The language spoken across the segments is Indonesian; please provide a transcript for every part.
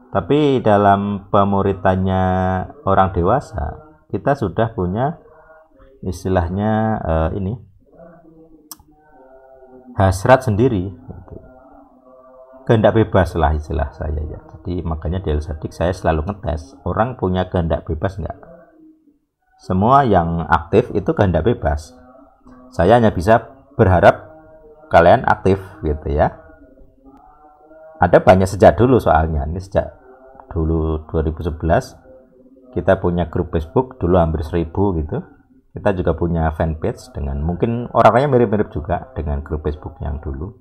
Tapi dalam pemuritannya orang dewasa, kita sudah punya istilahnya ini hasrat sendiri, kehendak bebas lah istilah saya ya. Jadi makanya di Elsadik saya selalu ngetes orang punya kehendak bebas nggak. Semua yang aktif itu kehendak bebas. Saya hanya bisa berharap kalian aktif gitu ya. Ada banyak sejak dulu soalnya. Ini sejak dulu 2011 kita punya grup Facebook dulu hampir 1000 gitu. Kita juga punya fanpage dengan mungkin orangnya mirip-mirip juga dengan grup Facebook yang dulu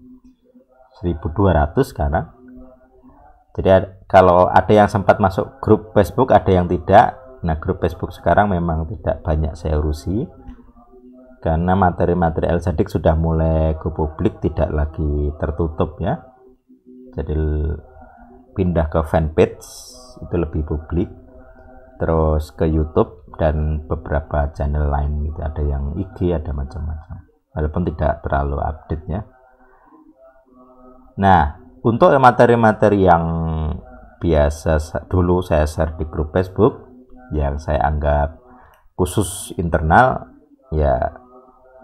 1200 sekarang. Jadi kalau ada yang sempat masuk grup Facebook, ada yang tidak. Nah, grup Facebook sekarang memang tidak banyak saya urusi karena materi-materi Elsadik sudah mulai ke publik, tidak lagi tertutup ya. Jadi pindah ke fanpage itu lebih publik, terus ke YouTube dan beberapa channel lain gitu, ada yang IG, ada macam-macam, walaupun tidak terlalu update ya. Nah, untuk materi-materi yang biasa dulu saya share di grup Facebook yang saya anggap khusus internal, ya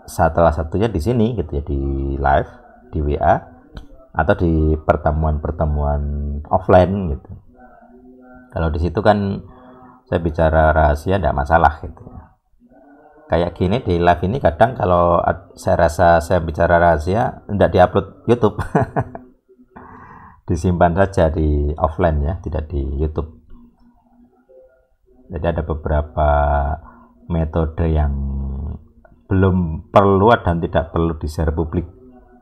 salah satunya di sini gitu ya, di live di WA atau di pertemuan-pertemuan offline gitu. Kalau di situ kan saya bicara rahasia tidak masalah gitu ya. Kayak gini di live ini kadang kalau saya rasa saya bicara rahasia tidak diupload YouTube. Disimpan saja di offline ya, tidak di YouTube. Jadi ada beberapa metode yang belum perlu dan tidak perlu di-share publik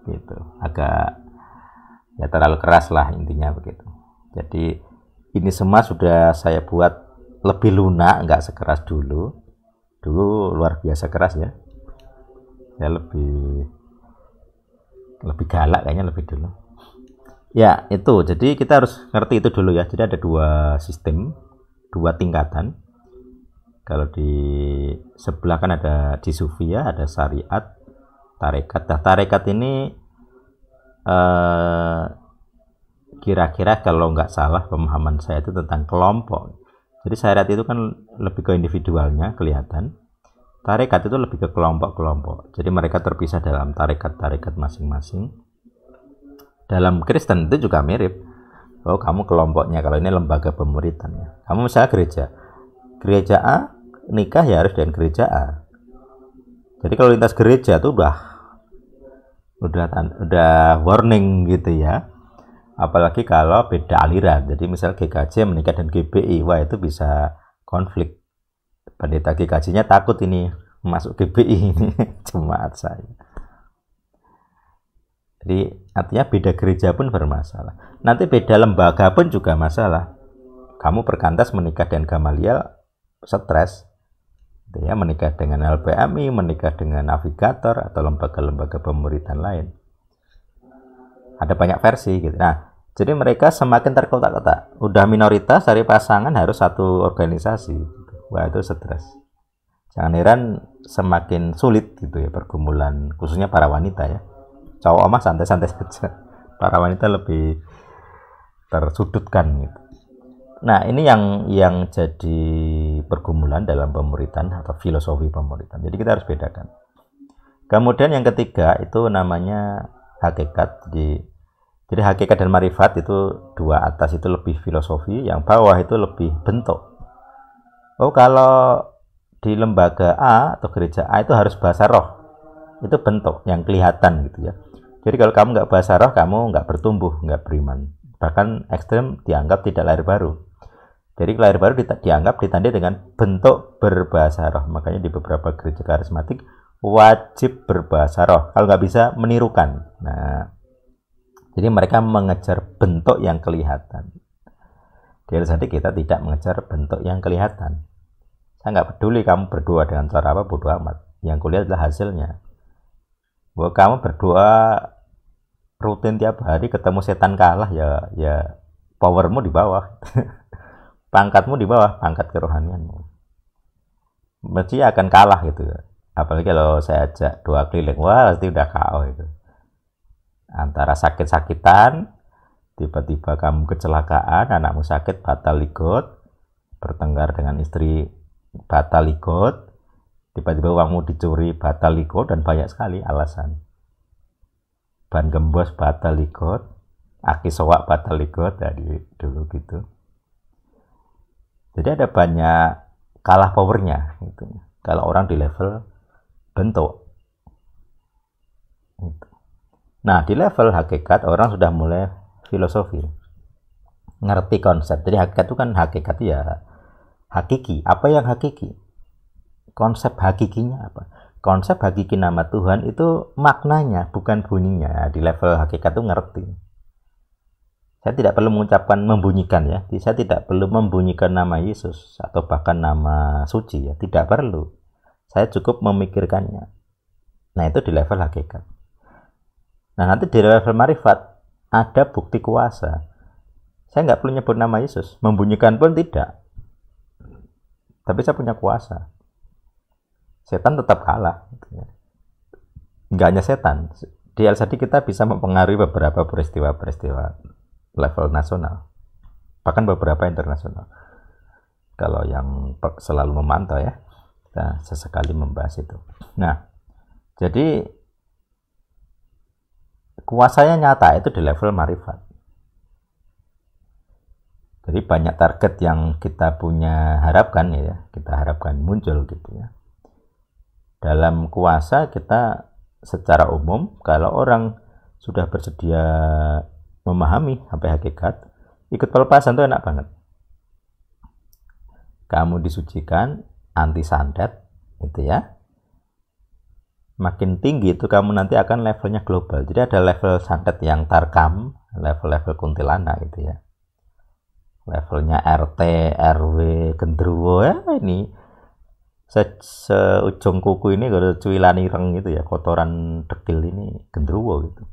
gitu. Agak ya terlalu keras lah intinya begitu. Jadi ini semua sudah saya buat lebih lunak, nggak sekeras dulu. Dulu luar biasa keras ya. Saya lebih galak kayaknya lebih dulu. Ya itu, jadi kita harus ngerti itu dulu ya. Jadi ada dua sistem, dua tingkatan. Kalau di sebelah kan ada di sufi ya, ada syariat, tarekat. Nah, tarekat ini kira-kira kalau nggak salah pemahaman saya itu tentang kelompok. Jadi syariat itu kan lebih ke individualnya kelihatan. Tarekat itu lebih ke kelompok-kelompok. Jadi mereka terpisah dalam tarekat-tarekat masing-masing. Dalam Kristen itu juga mirip. Oh, kamu kelompoknya, kalau ini lembaga pemuritannya. Kamu misalnya gereja A nikah ya harus dengan gereja A. Jadi kalau lintas gereja tuh udah warning gitu ya. Apalagi kalau beda aliran. Jadi misal GKJ menikah dengan GBI, wah itu bisa konflik. Pendeta GKJ-nya takut ini masuk GBI ini jemaat saya. Jadi artinya beda gereja pun bermasalah. Nanti beda lembaga pun juga masalah. Kamu perkantas menikah dengan Gamaliel, stres. Ya, menikah dengan LPMI, menikah dengan navigator atau lembaga-lembaga pemuritan lain. Ada banyak versi gitu. Nah, jadi mereka semakin terkotak-kotak. Udah minoritas dari pasangan harus satu organisasi. Wah, itu stres. Jangan heran semakin sulit gitu ya pergumulan, khususnya para wanita ya. Cowok mah santai-santai saja. Para wanita lebih tersudutkan gitu. Nah, ini yang jadi pergumulan dalam pemuritan atau filosofi pemuritan. Jadi kita harus bedakan. Kemudian yang ketiga itu namanya hakikat. Jadi hakikat dan marifat itu dua atas itu lebih filosofi, yang bawah itu lebih bentuk. Oh, kalau di lembaga A atau gereja A itu harus bahasa roh. Itu bentuk yang kelihatan gitu ya. Jadi kalau kamu nggak bahasa roh, kamu nggak bertumbuh, nggak beriman. Bahkan ekstrem dianggap tidak lahir baru. Jadi lahir baru dianggap ditandai dengan bentuk berbahasa roh. Makanya di beberapa gereja karismatik wajib berbahasa roh. Kalau nggak bisa menirukan. Nah, jadi mereka mengejar bentuk yang kelihatan. Di Elsadik kita tidak mengejar bentuk yang kelihatan. Saya nggak peduli kamu berdoa dengan cara apa, bodo amat. Yang kulihat adalah hasilnya. Bahwa kamu berdoa rutin tiap hari ketemu setan kalah ya powermu di bawah. Pangkatmu di bawah, pangkat kerohanianmu. Mesti akan kalah gitu. Apalagi kalau saya ajak doa keliling, wah pasti udah KO itu. Antara sakit-sakitan tiba-tiba kamu kecelakaan, anakmu sakit, batal ligot, bertengkar dengan istri, batal ligot, tiba-tiba uangmu dicuri, batal ligot, dan banyak sekali alasan. Ban gembos, batal ligot, aki sowak, batal ligot, dari dulu gitu. Jadi ada banyak kalah powernya gitu. Kalau orang di level bentuk. Gitu. Nah, di level hakikat orang sudah mulai filosofi, ngerti konsep. Jadi hakikat itu kan hakikat ya hakiki. Apa yang hakiki? Konsep hakikinya apa? Konsep hakiki nama Tuhan itu maknanya, bukan bunyinya. Di level hakikat itu ngerti. Saya tidak perlu mengucapkan membunyikan ya. Saya tidak perlu membunyikan nama Yesus atau bahkan nama suci ya. Tidak perlu. Saya cukup memikirkannya. Nah, itu di level hakikat. Nah, nanti di level marifat ada bukti kuasa. Saya nggak perlu nyebut nama Yesus, membunyikan pun tidak. Tapi saya punya kuasa. Setan tetap kalah. Nggak hanya setan. Di LCD kita bisa mempengaruhi beberapa peristiwa-peristiwa level nasional. Bahkan beberapa internasional. Kalau yang selalu memantau ya, kita sesekali membahas itu. Nah, jadi kuasanya nyata itu di level marifat. Jadi banyak target yang kita punya harapkan ya, kita harapkan muncul gitu ya. Dalam kuasa kita secara umum, kalau orang sudah bersedia memahami sampai hakikat, ikut pelepasan itu enak banget. Kamu disucikan, anti santet, gitu ya. Makin tinggi itu kamu nanti akan levelnya global. Jadi ada level santet yang tarkam, level-level kuntilanak gitu ya. Levelnya RT, RW, gendruwo ya ini. Seujung kuku ini kalau cuilan ireng gitu ya, kotoran dekil ini gendruwo gitu.